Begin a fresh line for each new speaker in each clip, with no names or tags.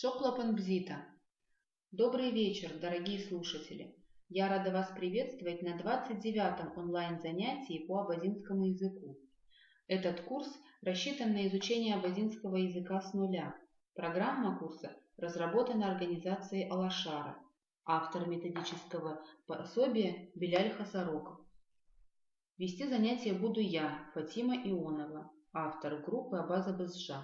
Шоклапан Бзита. Добрый вечер, дорогие слушатели. Я рада вас приветствовать на 29-м онлайн-занятии по абазинскому языку. Этот курс рассчитан на изучение абазинского языка с нуля. Программа курса разработана организацией Алашара. Автор методического пособия Беляль Хасароков. Вести занятия буду я, Фатима Ионова, автор группы Абаза Бызжа.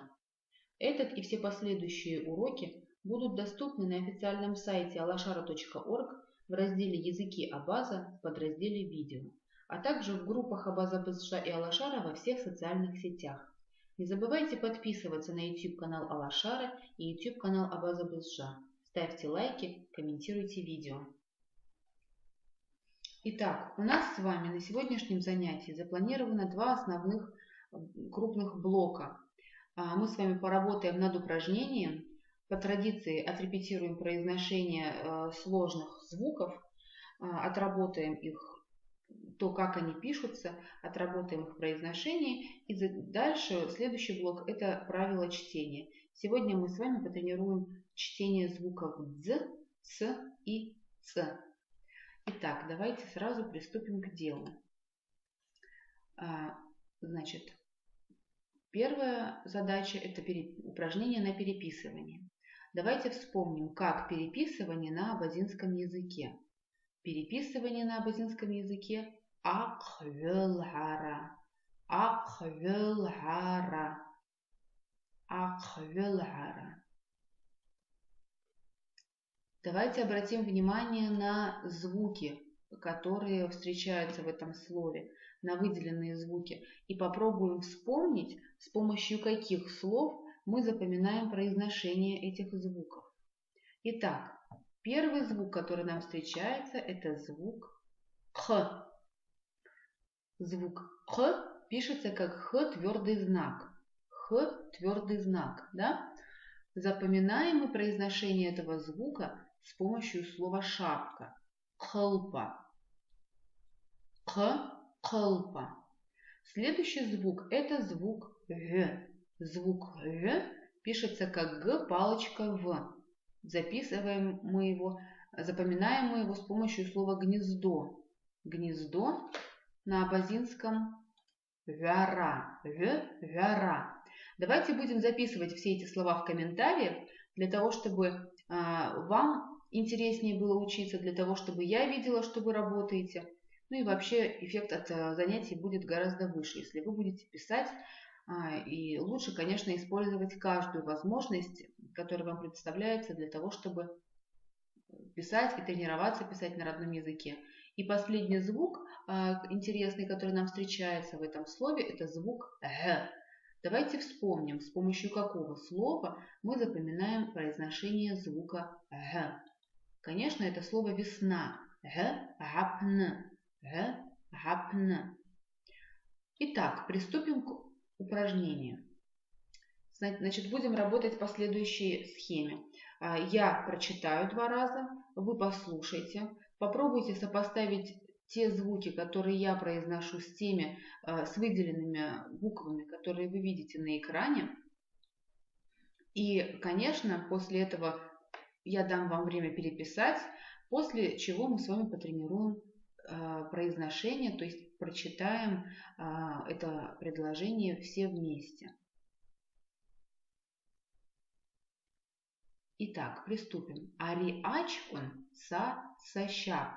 Этот и все последующие уроки будут доступны на официальном сайте alashara.org в разделе «Языки Абаза» в подразделе «Видео», а также в группах Абаза Бызжа и Алашара во всех социальных сетях. Не забывайте подписываться на YouTube-канал Алашара и YouTube-канал Абаза Бызжа. Ставьте лайки, комментируйте видео. Итак, у нас с вами на сегодняшнем занятии запланировано два основных крупных блока. Мы с вами поработаем над упражнением. По традиции отрепетируем произношение сложных звуков, отработаем их, то, как они пишутся, отработаем их произношение. И дальше следующий блок – это правила чтения. Сегодня мы с вами потренируем чтение звуков «дз», «ц» и «ц». Итак, давайте сразу приступим к делу. Значит, первая задача – это упражнение на переписывание. Давайте вспомним, как переписывание на абазинском языке. Переписывание на абазинском языке – аквелхара, аквелхара, аквелхара. Давайте обратим внимание на звуки, которые встречаются в этом слове, на выделенные звуки, и попробуем вспомнить, с помощью каких слов мы запоминаем произношение этих звуков. Итак, первый звук, который нам встречается, это звук «х». Звук «х» пишется как «х» твердый знак. «Х» твердый знак, да? Запоминаем мы произношение этого звука с помощью слова «шапка». «Кхылпа». «К», «кхылпа». Следующий звук – это звук «г». Звук «г» пишется как «г» палочка «в». Записываем мы его, запоминаем мы его с помощью слова «гнездо». Гнездо на абазинском «вяра». «Вяра». Давайте будем записывать все эти слова в комментариях, для того, чтобы вам интереснее было учиться, для того, чтобы я видела, что вы работаете. Ну и вообще эффект от занятий будет гораздо выше, если вы будете писать. И лучше, конечно, использовать каждую возможность, которая вам представляется, для того, чтобы писать и тренироваться писать на родном языке. И последний звук интересный, который нам встречается в этом слове, это звук «г». Давайте вспомним, с помощью какого слова мы запоминаем произношение звука «г». Конечно, это слово «весна». «Г-гапн». «Г-гапн». Итак, приступим к упражнению. Значит, будем работать по следующей схеме. Я прочитаю 2 раза, вы послушайте, попробуйте сопоставить те звуки, которые я произношу, с теми, с выделенными буквами, которые вы видите на экране. И, конечно, после этого я дам вам время переписать, после чего мы с вами потренируем произношение, то есть прочитаем это предложение все вместе. Итак, приступим. Ари ачкон са сащап.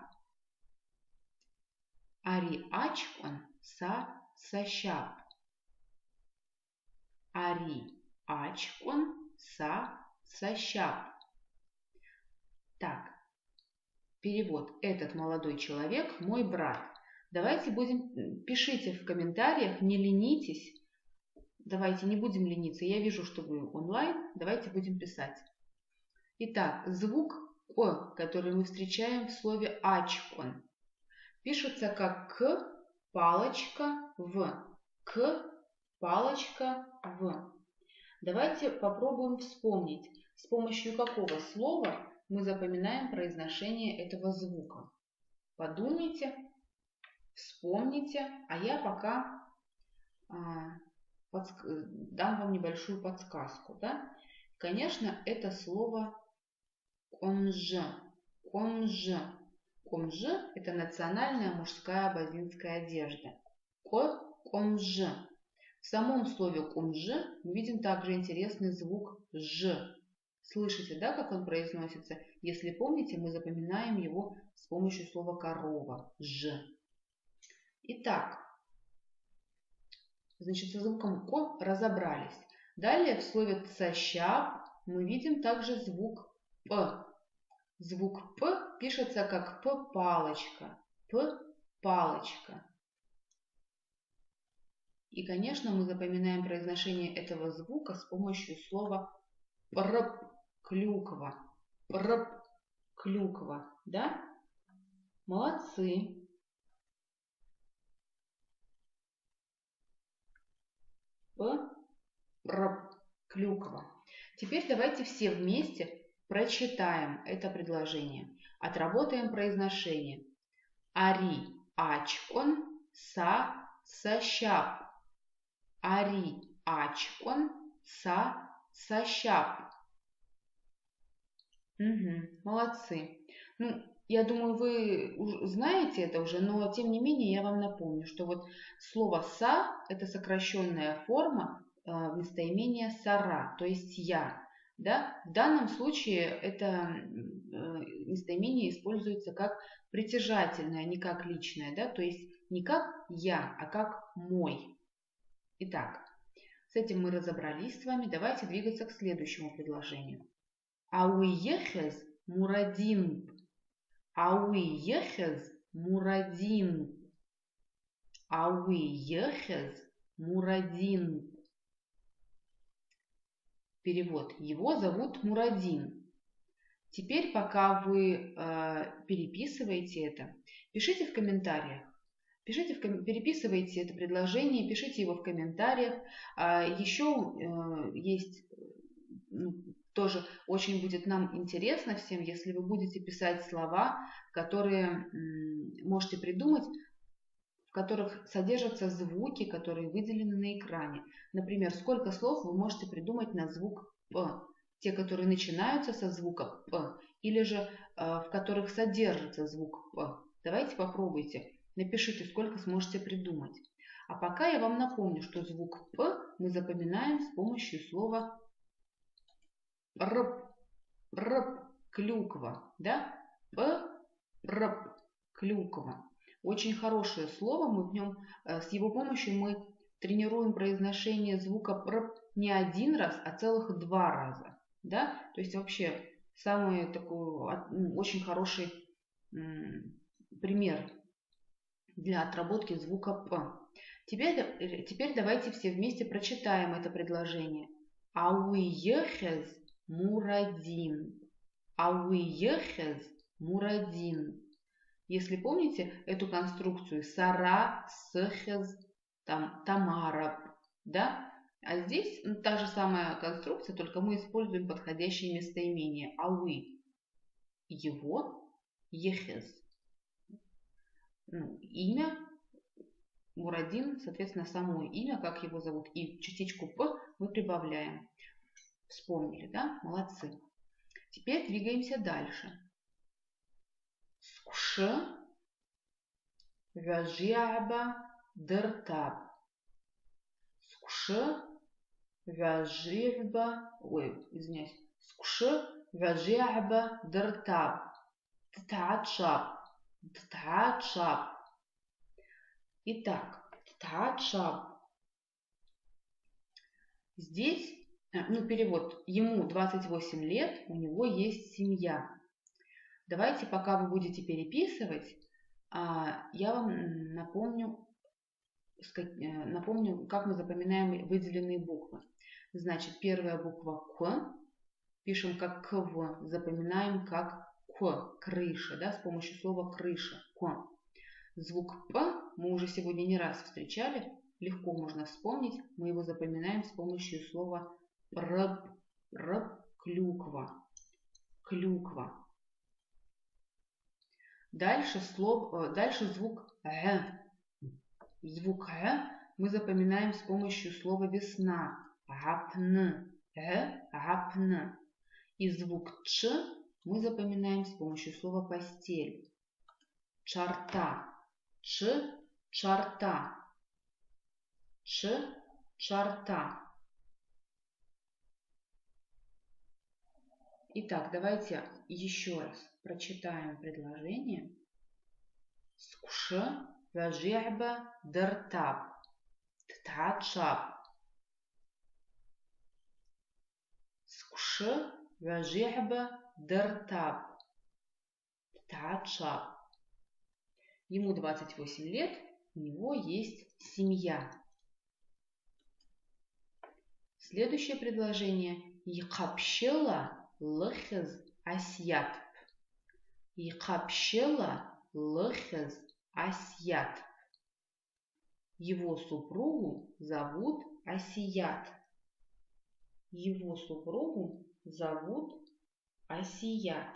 Ари ачкон са сащап. Ари ачкон са сащап. Так, перевод. Этот молодой человек мой брат. Давайте пишите в комментариях, не ленитесь. Давайте не будем лениться. Я вижу, что вы онлайн. Давайте будем писать. Итак, звук «о», который мы встречаем в слове «ачкон», пишется как «к», палочка, «в». «К», палочка, «в». Давайте попробуем вспомнить, с помощью какого слова мы запоминаем произношение этого звука. Подумайте, вспомните, а я пока дам вам небольшую подсказку. Да? Конечно, это слово комже. Комже. Комже – это национальная мужская базинская одежда. Комже. В самом слове комже мы видим также интересный звук ж. Слышите, да, как он произносится? Если помните, мы запоминаем его с помощью слова корова. Ж. Итак, значит, со звуком ко разобрались. Далее в слове цащап мы видим также звук п. Звук п пишется как п-палочка. П-палочка. И, конечно, мы запоминаем произношение этого звука с помощью слова прп-клюква. Прп-клюква. Да? Молодцы. Клюква. Теперь давайте все вместе прочитаем это предложение. Отработаем произношение. Ари ачкон са сащап. Ари ачкон са сащап. Молодцы. Ну, я думаю, вы знаете это уже, но тем не менее я вам напомню, что вот слово «са» – это сокращенная форма местоимения «сара», то есть «я». Да? В данном случае это местоимение используется как притяжательное, не как личное, да? То есть не как «я», а как «мой». Итак, с этим мы разобрались с вами. Давайте двигаться к следующему предложению. Ауиехез мурадин. Ауиехез мурадин. Ауиехез мурадин. Перевод. Его зовут Мурадин. Теперь, пока вы переписываете это, пишите в комментариях. Переписывайте это предложение, пишите его в комментариях. Еще есть... Тоже очень будет нам интересно всем, если вы будете писать слова, которые можете придумать, в которых содержатся звуки, которые выделены на экране. Например, сколько слов вы можете придумать на звук «п», те, которые начинаются со звука «п», или же в которых содержится звук «п». Давайте попробуйте, напишите, сколько сможете придумать. А пока я вам напомню, что звук «п» мы запоминаем с помощью слова клюква, да? Клюква. Очень хорошее слово, мы в нем, с его помощью мы тренируем произношение звука «п» не один раз, а целых 2 раза, да? То есть вообще самый такой очень хороший пример для отработки звука «п». Теперь давайте все вместе прочитаем это предложение. Ауиехез Мурадин. Ауиехез Мурадин. Если помните эту конструкцию Сара, Сехез, Тамара, да? А здесь та же самая конструкция, только мы используем подходящее местоимение. Ауи. Его. Ехез. Имя. Мурадин, соответственно, само имя, как его зовут. И частичку «п» мы прибавляем. Вспомнили, да? Молодцы. Теперь двигаемся дальше. Скуше вяжиаба дертаб. Скуше вяжиаба... Ой, извиняюсь. Скуше вяжиаба дертаб. Ттаачаб. Ттаачаб. Итак, ттаачаб. Здесь перевод. Ему 28 лет, у него есть семья. Давайте, пока вы будете переписывать, я вам напомню, как мы запоминаем выделенные буквы. Значит, первая буква К, пишем как КВ, запоминаем как К, крыша, да, с помощью слова крыша, К. Звук П мы уже сегодня не раз встречали, легко можно вспомнить, мы его запоминаем с помощью слова клюква. Клюква. Дальше звук Г. Звук Г мы запоминаем с помощью слова весна. Гапн. гапн. И звук ч мы запоминаем с помощью слова постель. Чарта. Ч, чарта. Ч, чарта. Итак, давайте еще раз прочитаем предложение. Скш вежехба дертаб. Ттачаб. Скш вежехба дертаб. Ттачаб. Ему 28 лет, у него есть семья. Следующее предложение. Йкапщела лыхыз асьят. Йкапщела лыхыз асьят. Его супругу зовут Асият. Его супругу зовут Асият.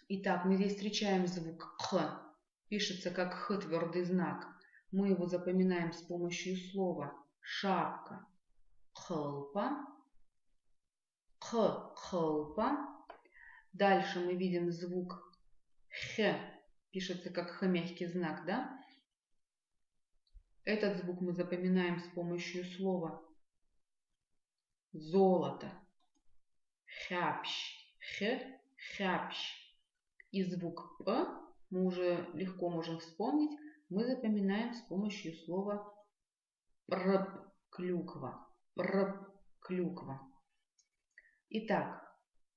Итак, мы здесь встречаем звук Х. Пишется как Х, твердый знак. Мы его запоминаем с помощью слова шапка. Хлпа. Х, хлпа. Дальше мы видим звук Х. Пишется как Х, мягкий знак, да? Этот звук мы запоминаем с помощью слова золото. Хяпщ. Х, хяпщ. И звук П мы уже легко можем вспомнить. Мы запоминаем с помощью слова прп, клюква. Прп, клюква. Итак,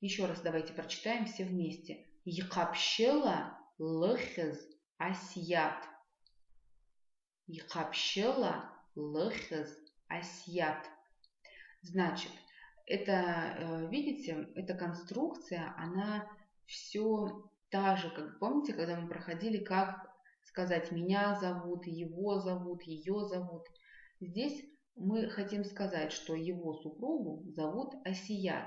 еще раз давайте прочитаем все вместе. Йкапщела лыхыз асьят. Йкапщела лыхыз асьят. Значит, это, видите, эта конструкция, она все та же, как помните, когда мы проходили, как сказать меня зовут, его зовут, ее зовут. Здесь мы хотим сказать, что его супругу зовут Асият.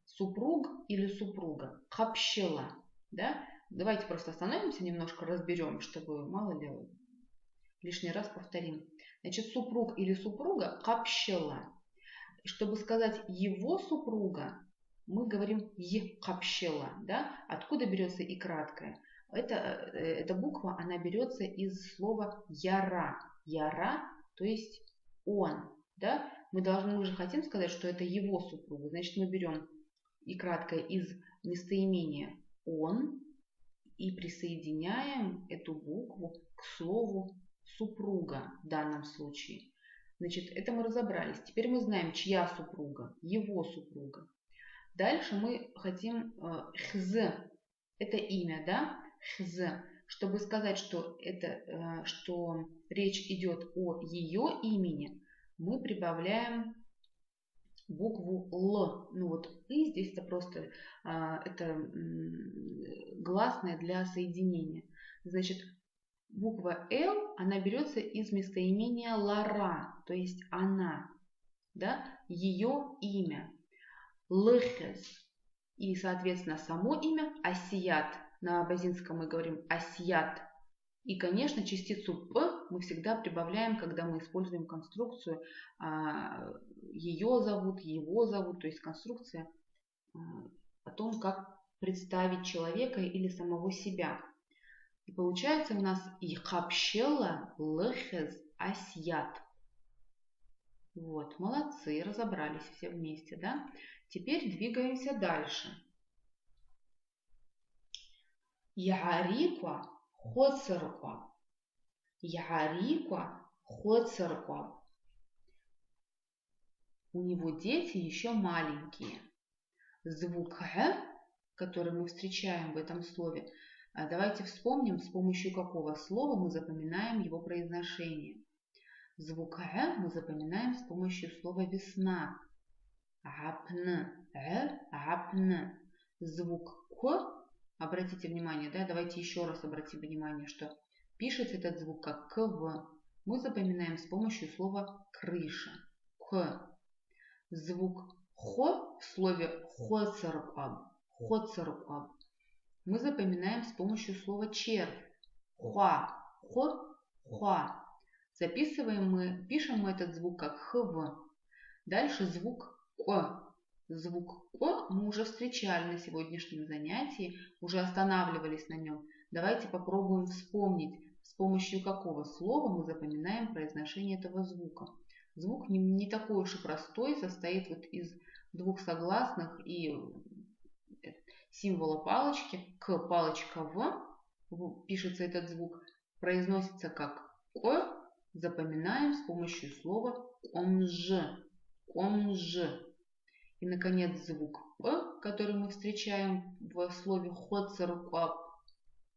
Супруг или супруга? Капщела. Да? Давайте просто остановимся немножко, разберем, чтобы мало ли лишний раз повторим. Значит, супруг или супруга капщела. Чтобы сказать его супруга, мы говорим «е-капщела». Да? Откуда берется и краткое? Эта буква, она берется из слова «яра». «Яра», то есть «он». Да? Мы же хотим сказать, что это его супруга. Значит, мы берем и краткое из местоимения «он» и присоединяем эту букву к слову «супруга» в данном случае. Значит, это мы разобрались. Теперь мы знаем, чья супруга, его супруга. Дальше мы хотим хз, это имя, да, хз, чтобы сказать, что речь идет о ее имени, мы прибавляем букву Л. Ну вот и здесь это просто это гласное для соединения. Значит, буква Л, она берется из местоимения лара, то есть она, да, ее имя. Лыхез. И, соответственно, само имя Асият. На абазинском мы говорим Асият. И, конечно, частицу П мы всегда прибавляем, когда мы используем конструкцию ее зовут, его зовут, то есть конструкция о том, как представить человека или самого себя. И получается у нас Йкапщела лыхез асьят. Вот, молодцы, разобрались все вместе, да? Теперь двигаемся дальше. Яариква хоцерква. Яариква хоцерква. У него дети еще маленькие. Звук «г», который мы встречаем в этом слове, давайте вспомним, с помощью какого слова мы запоминаем его произношение. Звук «г» мы запоминаем с помощью слова «весна». Апн, апн. Звук «к», обратите внимание, да, давайте еще раз обратим внимание, что пишется этот звук как «кв». Мы запоминаем с помощью слова «крыша». «К». Звук «хо» в слове «хоцеркваб», «хоцеркваб» мы запоминаем с помощью слова «червь». «Хуа», «хо», «хуа». Пишем мы этот звук как хв. Дальше звук К. Звук К мы уже встречали на сегодняшнем занятии, уже останавливались на нем. Давайте попробуем вспомнить, с помощью какого слова мы запоминаем произношение этого звука. Звук не такой уж и простой, состоит вот из двух согласных и символа палочки. К, палочка В. Пишется этот звук, произносится как К. Запоминаем с помощью слова омж. Омж. И, наконец, звук П, который мы встречаем в слове хоцеркуап,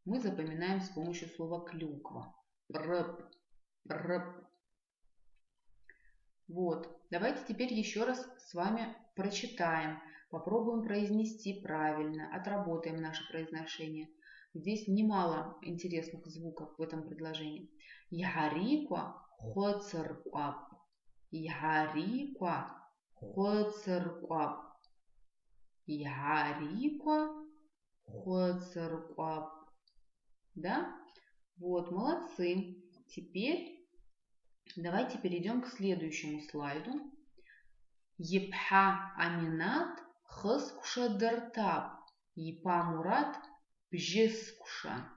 мы запоминаем с помощью слова клюква. Рп. Рп. Вот. Давайте теперь еще раз с вами прочитаем. Попробуем произнести правильно. Отработаем наше произношение. Здесь немало интересных звуков в этом предложении. Яриква хоцеркуап. Яриква хоцеркуап. Яриква хоцеркуап. Да? Вот, молодцы. Теперь давайте перейдем к следующему слайду. Епха Аминат хыскуша дыртап. Епа Мурат бжескуша.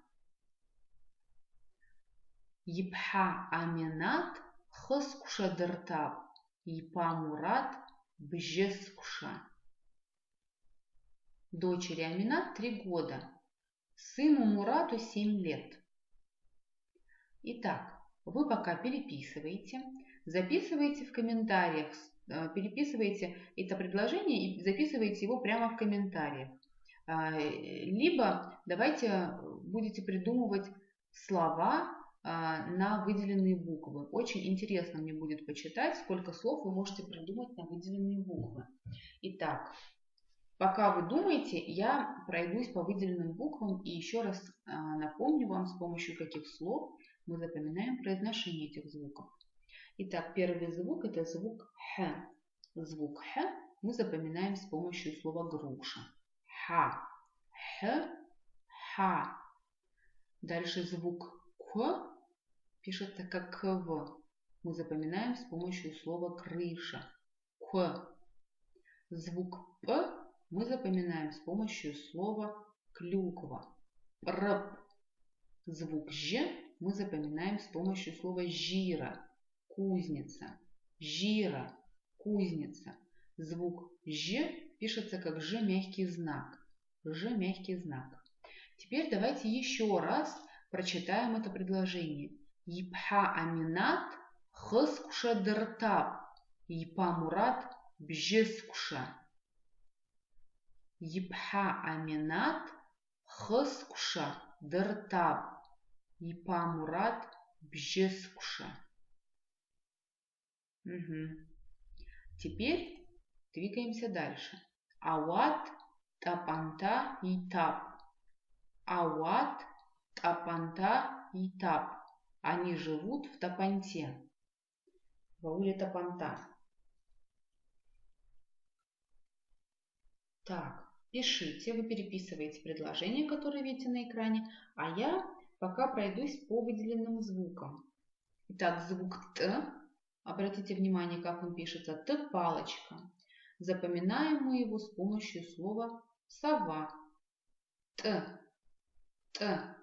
Епха Аминат хыскуша дыртап. Епа Мурат бжескуша. Дочери Аминат 3 года. Сыну Мурату 7 лет. Итак, вы пока переписываете, записываете в комментариях, переписываете это предложение и записываете его прямо в комментариях. Либо давайте будете придумывать слова на выделенные буквы. Очень интересно мне будет почитать, сколько слов вы можете придумать на выделенные буквы. Итак, пока вы думаете, я пройдусь по выделенным буквам и еще раз напомню вам, с помощью каких слов мы запоминаем произношение этих звуков. Итак, первый звук – это звук Х. Звук Х мы запоминаем с помощью слова груша. Ха. Х. Ха. Дальше звук К пишется как КВ. Мы запоминаем с помощью слова крыша. К. Звук П мы запоминаем с помощью слова клюква. Рп. Звук Ж мы запоминаем с помощью слова жира. Кузница. Жира. Кузница. Звук Ж пишется как Ж мягкий знак. Ж мягкий знак. Теперь давайте еще раз прочитаем это предложение. Епха Аминат хыскуша дыртап. Епа Мурат бжескуша. Епха Аминат хыскуша дыртап. Епа Мурат бжескуша. Теперь двигаемся дальше. Ауат тапанта итап. Ауат тапанта итап. Они живут в Тапанте. В ауле Тапанта. Так, пишите, вы переписываете предложения, которые видите на экране, а я пока пройдусь по выделенным звукам. Итак, звук Т. Обратите внимание, как он пишется. Т-палочка. Запоминаем мы его с помощью слова сова. Т. Т.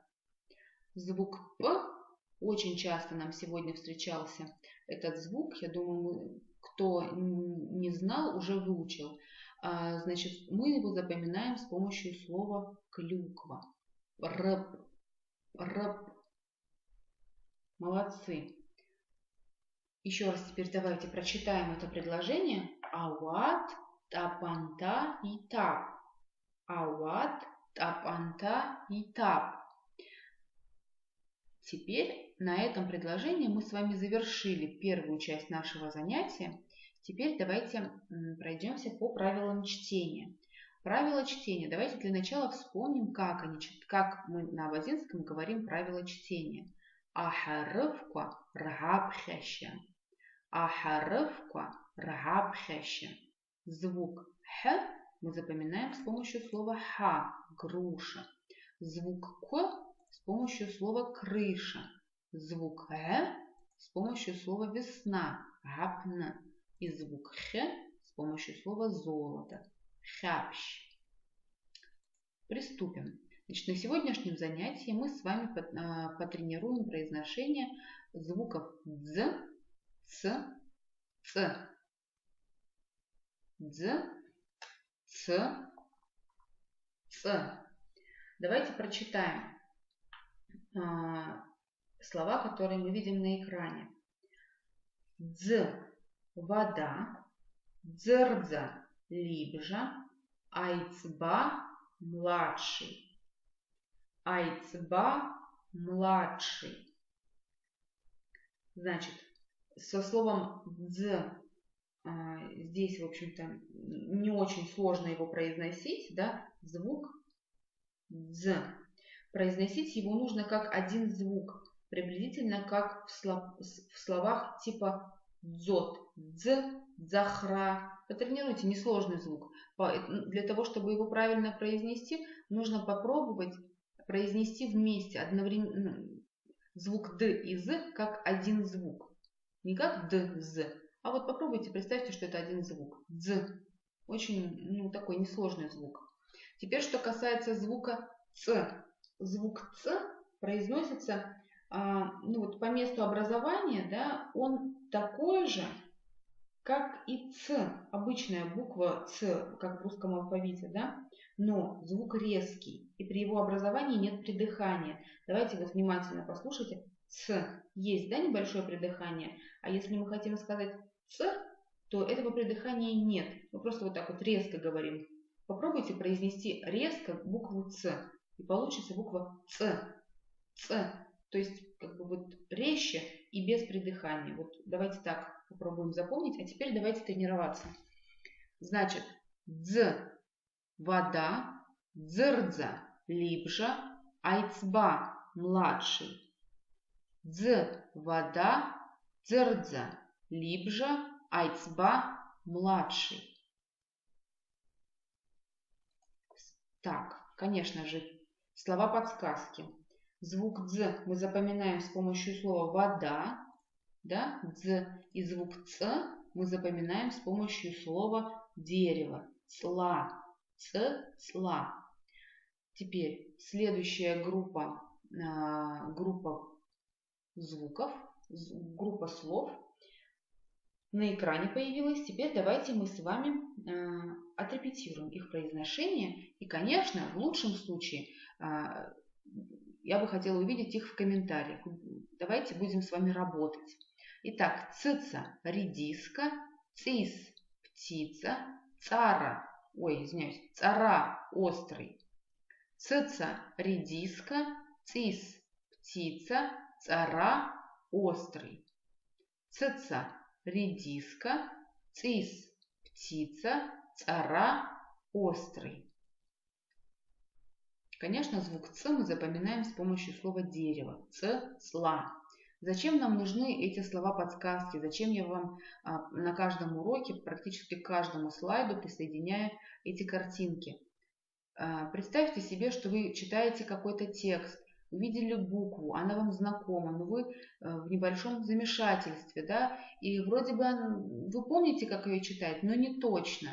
Звук П. Очень часто нам сегодня встречался этот звук. Я думаю, кто не знал, уже выучил. Значит, мы его запоминаем с помощью слова клюква. Рп. Рп. Молодцы. Еще раз теперь давайте прочитаем это предложение. Ауат тапанта итап. Ауат тапанта итап. Теперь на этом предложении мы с вами завершили первую часть нашего занятия. Теперь давайте пройдемся по правилам чтения. Правила чтения. Давайте для начала вспомним, как мы на абазинском говорим правила чтения. Ахарывка ргабхяща. Ахарывка ргабхяща. Звук Х мы запоминаем с помощью слова Ха, груша. Звук К с помощью слова крыша. Звук Г с помощью слова весна, гапн, и звук х с помощью слова золото, хапщ. Приступим. Значит, на сегодняшнем занятии мы с вами потренируем произношение звуков дз, ц, ц, дз, ц, ц. Давайте прочитаем слова, которые мы видим на экране. Дз – вода, дзердза – либжа, айцба – младший, айцба – младший. Значит, со словом дз здесь, в общем-то, не очень сложно его произносить, да, звук дз. Произносить его нужно как один звук, приблизительно как в словах типа дзот, дз, дзахра. Потренируйте несложный звук. Для того, чтобы его правильно произнести, нужно попробовать произнести вместе одновременно звук д и з как один звук. Не как д, з, а вот попробуйте, представьте, что это один звук. Дз. Очень такой несложный звук. Теперь, что касается звука ц. Звук ц произносится вот по месту образования, да, он такой же, как и ц. Обычная буква ц, как в русском алфавите, да, но звук резкий, и при его образовании нет придыхания. Давайте вот внимательно послушайте. Ц. Есть, да, небольшое придыхание, а если мы хотим сказать ц, то этого придыхания нет. Мы просто вот так вот резко говорим. Попробуйте произнести резко букву ц. И получится буква Ц. Ц. То есть как бы вот резче и без придыхания. Вот давайте так попробуем запомнить. А теперь давайте тренироваться. Значит, дз – вода, дзердза – либжа, айцба – младший. Дз – вода, дзердза – либжа, айцба – младший. Так, конечно же, слова подсказки. Звук дз мы запоминаем с помощью слова вода, да, дз, и звук ц мы запоминаем с помощью слова дерево, цла, цла. Теперь следующая группа звуков, группа слов на экране появилась. Теперь давайте мы с вами отрепетируем их произношение. И, конечно, в лучшем случае я бы хотела увидеть их в комментариях. Давайте будем с вами работать. Итак, цица – редиска, цис – птица, цара – острый. Цица – редиска, цис – птица, цара – острый. Цица – редиска, цис – птица, цара – острый. Конечно, звук ц мы запоминаем с помощью слова дерево. Цла. Зачем нам нужны эти слова-подсказки? Зачем я вам на каждом уроке, практически к каждому слайду присоединяю эти картинки? Представьте себе, что вы читаете какой-то текст, увидели букву, она вам знакома, но вы в небольшом замешательстве, да, и вроде бы вы помните, как ее читать, но не точно.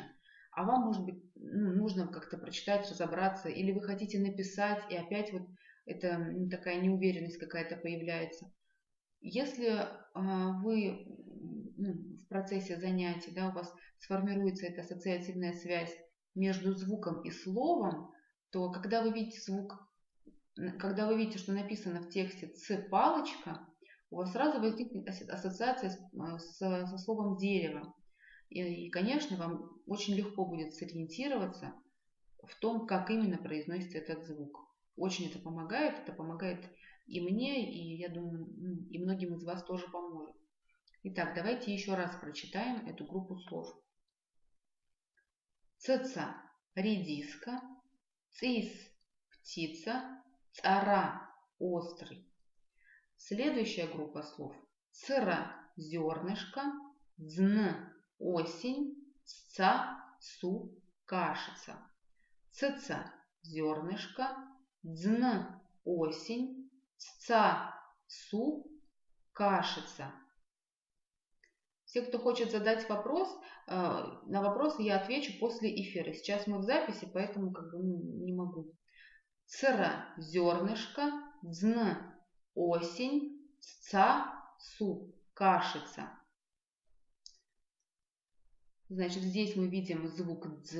А вам, может быть, нужно как-то прочитать, разобраться, или вы хотите написать, и опять вот это такая неуверенность какая-то появляется. Если вы в процессе занятий, да, у вас сформируется эта ассоциативная связь между звуком и словом, то когда вы видите что написано в тексте «ц-палочка», у вас сразу возникнет ассоциация со словом «дерево». И, конечно, вам очень легко будет сориентироваться в том, как именно произносится этот звук. Очень это помогает и мне, и, я думаю, и многим из вас тоже поможет. Итак, давайте еще раз прочитаем эту группу слов. Цица – редиска, цис – птица, цара – острый. Следующая группа слов. Цира – зернышко, дзн – осень, сца – суп, кашица. Цица – зернышко, дзн – осень, сца – суп, кашица. Все, кто хочет задать вопрос, на вопросы я отвечу после эфира. Сейчас мы в записи, поэтому не могу. Цра – зернышко, дзн – осень, ца – суп, кашица. Значит, здесь мы видим звук дз.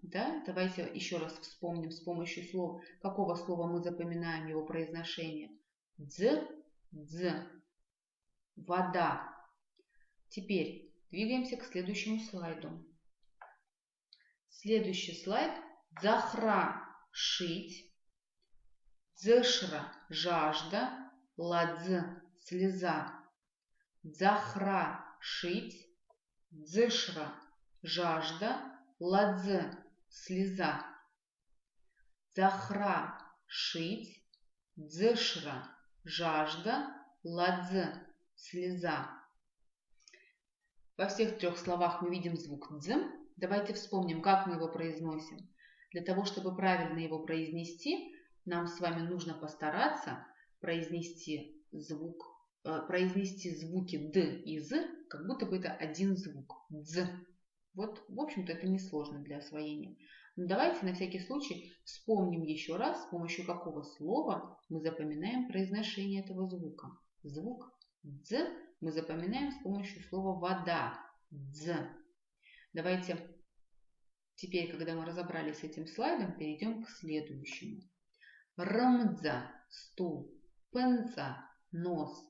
Да? Давайте еще раз вспомним с помощью слов, какого слова мы запоминаем его произношение. Дз, дз, вода. Теперь двигаемся к следующему слайду. Следующий слайд. Захра – шить, дзшра – жажда, ладз – слеза. Захра – шить, дзшра – жажда, ладз – слеза. Захра – шить, дзшра – жажда, ладз – слеза. Во всех трех словах мы видим звук «дз». Давайте вспомним, как мы его произносим. Для того, чтобы правильно его произнести, нам с вами нужно постараться произнести звуки «д» и «з», как будто бы это один звук «дз». Вот, в общем-то, это несложно для освоения. Но давайте на всякий случай вспомним еще раз, с помощью какого слова мы запоминаем произношение этого звука. Звук «дз» мы запоминаем с помощью слова «вода». «Дз». Давайте теперь, когда мы разобрались с этим слайдом, перейдем к следующему. Рмдза – стул, пенца – нос,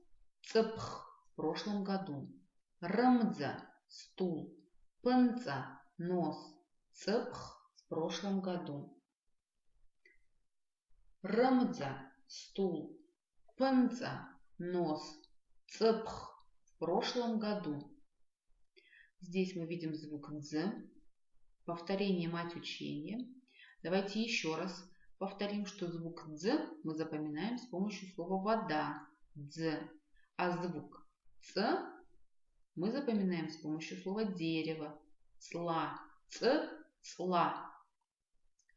цпх – в прошлом году. Рмдза – стул, пенца – нос, цпх – в прошлом году. Рмдза – стул, пенца – нос, цпх – в прошлом году. Здесь мы видим звук «дз». Повторение – мать учения. Давайте еще раз повторим, что звук «дз» мы запоминаем с помощью слова «вода» – «дз». А звук «ц» мы запоминаем с помощью слова «дерево» – «цла», «ц», «цла».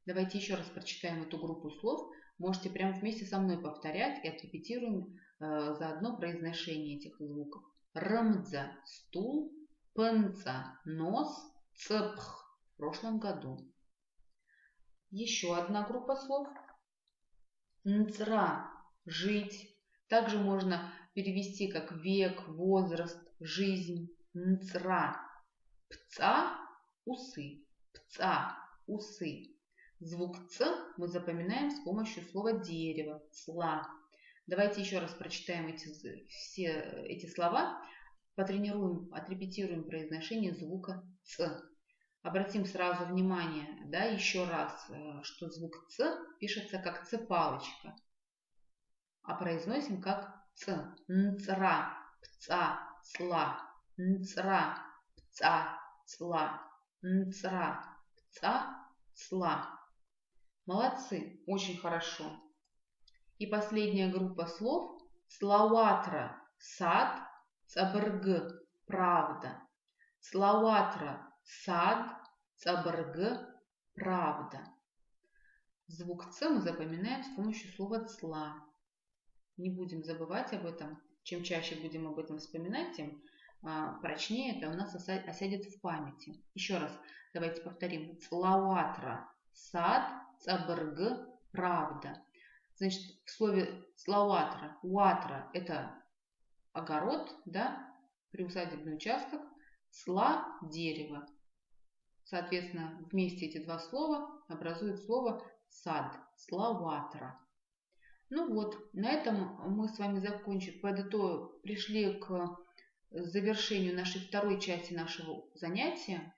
Давайте еще раз прочитаем эту группу слов. Можете прямо вместе со мной повторять и отрепетируем заодно произношение этих звуков. Рмдза – стул, пенца – нос, цпх – в прошлом году. Еще одна группа слов. Нцра – жить. Также можно перевести как век, возраст, жизнь. Нцра. Пца – усы. Пца – усы. Звук «ц» мы запоминаем с помощью слова «дерево», «цла». Давайте еще раз прочитаем все эти слова, потренируем, отрепетируем произношение звука «ц». Обратим сразу внимание, да, еще раз, что звук «ц» пишется как «ц-палочка», а произносим как «ц». Нцра, пца, цла. Нцра, пца, цла. Нцра, пца, цла. Молодцы, очень хорошо. И последняя группа слов. Славатра – сад, цабрг – правда. Славатра – сад, цабрг – правда. Звук «ц» мы запоминаем с помощью слова «цла». Не будем забывать об этом. Чем чаще будем об этом вспоминать, тем прочнее это у нас осядет в памяти. Еще раз давайте повторим. Славатра – сад, цабрг – правда. Значит, в слове славатра, уатра – это огород, да, приусадебный участок, сла – дерево. Соответственно, вместе эти два слова образуют слово сад, славатра. Ну вот, на этом мы с вами пришли к завершению нашей второй части нашего занятия.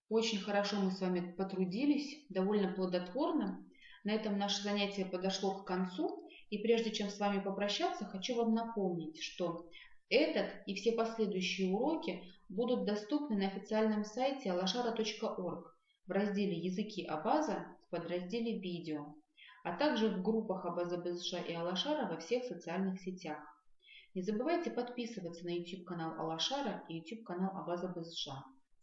Очень хорошо мы с вами потрудились, довольно плодотворно. На этом наше занятие подошло к концу. И прежде чем с вами попрощаться, хочу вам напомнить, что этот и все последующие уроки будут доступны на официальном сайте alashara.org в разделе «Языки Абаза» в подразделе «Видео», а также в группах Абаза БСШ и Алашара во всех социальных сетях. Не забывайте подписываться на YouTube-канал Алашара и YouTube-канал Абаза БСШ.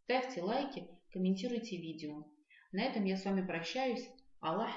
Ставьте лайки, комментируйте видео. На этом я с вами прощаюсь. Аллах